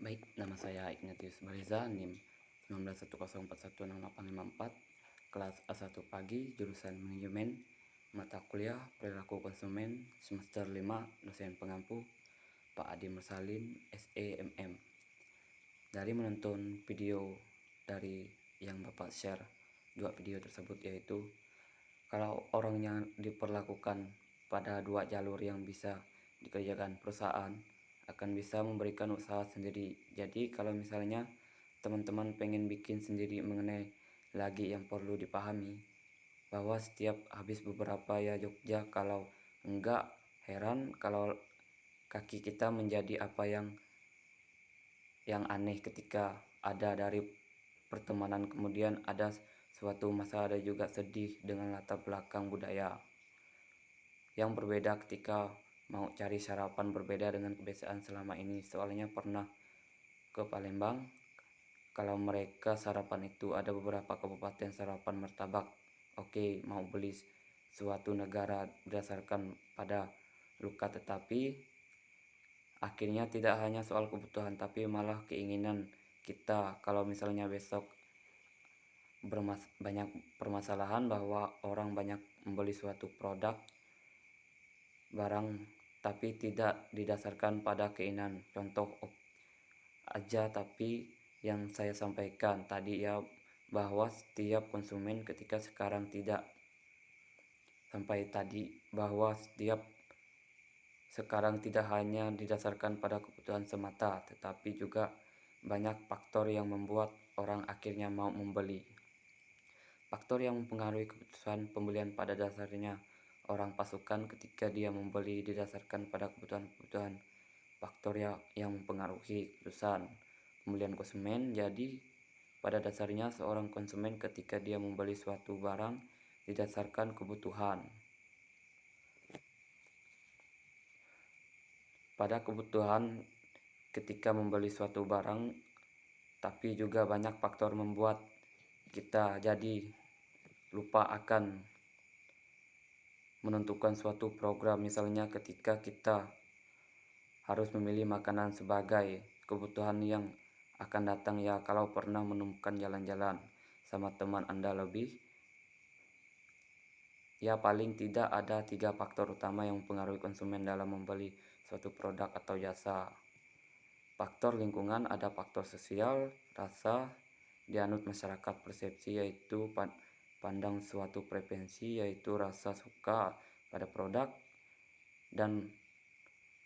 Baik, nama saya Ignatius Bariza, NIM 1910416854, kelas A1 pagi, jurusan manajemen, mata kuliah perilaku konsumen, semester 5, dosen pengampu, Pak Adi Mursalin, SEMM. Dari menonton video dari yang Bapak share, dua video tersebut yaitu, kalau orangnya diperlakukan pada dua jalur yang bisa dikerjakan perusahaan, akan bisa memberikan usaha sendiri. Jadi kalau misalnya teman-teman pengen bikin sendiri mengenai lagi yang perlu dipahami, bahwa setiap habis beberapa ya Jogja, kalau enggak heran kalau kaki kita menjadi apa yang aneh ketika ada dari pertemanan, kemudian ada suatu masa ada juga sedih dengan latar belakang budaya yang berbeda ketika mau cari sarapan berbeda dengan kebiasaan selama ini. Soalnya pernah ke Palembang, kalau mereka sarapan itu ada beberapa kabupaten sarapan martabak. Oke, mau beli suatu negara berdasarkan pada luka, tetapi akhirnya tidak hanya soal kebutuhan tapi malah keinginan kita. Kalau misalnya besok banyak permasalahan bahwa orang banyak membeli suatu produk barang tapi tidak didasarkan pada keinginan. Contoh aja, tapi yang saya sampaikan tadi ya, bahwa setiap konsumen ketika sekarang tidak sampai tadi bahwa setiap sekarang tidak hanya didasarkan pada kebutuhan semata, tetapi juga banyak faktor yang membuat orang akhirnya mau membeli. Faktor yang mempengaruhi keputusan pembelian pada dasarnya orang pasukan ketika dia membeli didasarkan pada kebutuhan-kebutuhan. Faktor yang mempengaruhi keputusan pembelian konsumen. Jadi pada dasarnya seorang konsumen ketika dia membeli suatu barang didasarkan kebutuhan. Pada kebutuhan ketika membeli suatu barang, tapi juga banyak faktor membuat kita jadi lupa akan menentukan suatu program. Misalnya ketika kita harus memilih makanan sebagai kebutuhan yang akan datang, ya kalau pernah menemukan jalan-jalan sama teman Anda lebih, ya paling tidak ada 3 faktor utama yang mempengaruhi konsumen dalam membeli suatu produk atau jasa. Faktor lingkungan, ada faktor sosial, rasa, dianut masyarakat, persepsi yaitu pandang suatu preferensi yaitu rasa suka pada produk, dan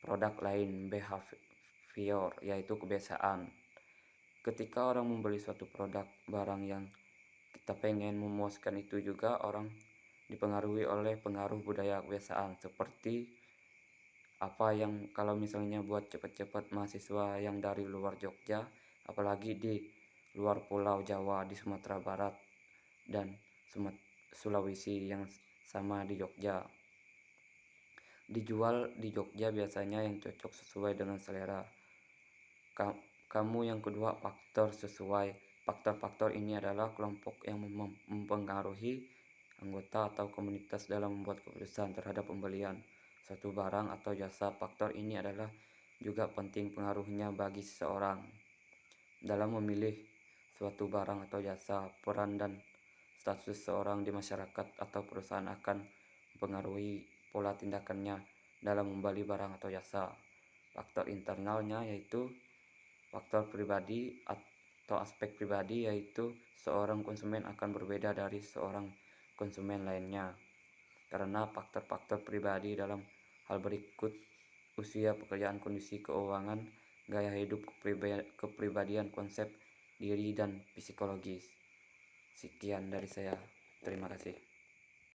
produk lain behavior yaitu kebiasaan. Ketika orang membeli suatu produk barang yang kita pengen memuaskan, itu juga orang dipengaruhi oleh pengaruh budaya kebiasaan, seperti apa yang kalau misalnya buat cepat-cepat mahasiswa yang dari luar Jogja, apalagi di luar Pulau Jawa, di Sumatera Barat dan Sulawesi yang sama di Jogja, dijual di Jogja biasanya yang cocok sesuai dengan selera kamu. Yang kedua, faktor sesuai. Faktor-faktor ini adalah kelompok yang mempengaruhi anggota atau komunitas dalam membuat keputusan terhadap pembelian suatu barang atau jasa. Faktor ini adalah juga penting pengaruhnya bagi seseorang dalam memilih suatu barang atau jasa. Peran dan status seorang di masyarakat atau perusahaan akan mempengaruhi pola tindakannya dalam membeli barang atau jasa. Faktor internalnya yaitu faktor pribadi atau aspek pribadi, yaitu seorang konsumen akan berbeda dari seorang konsumen lainnya karena faktor-faktor pribadi dalam hal berikut: usia, pekerjaan, kondisi keuangan, gaya hidup, kepribadian, konsep diri, dan psikologis. Sekian dari saya. Terima kasih.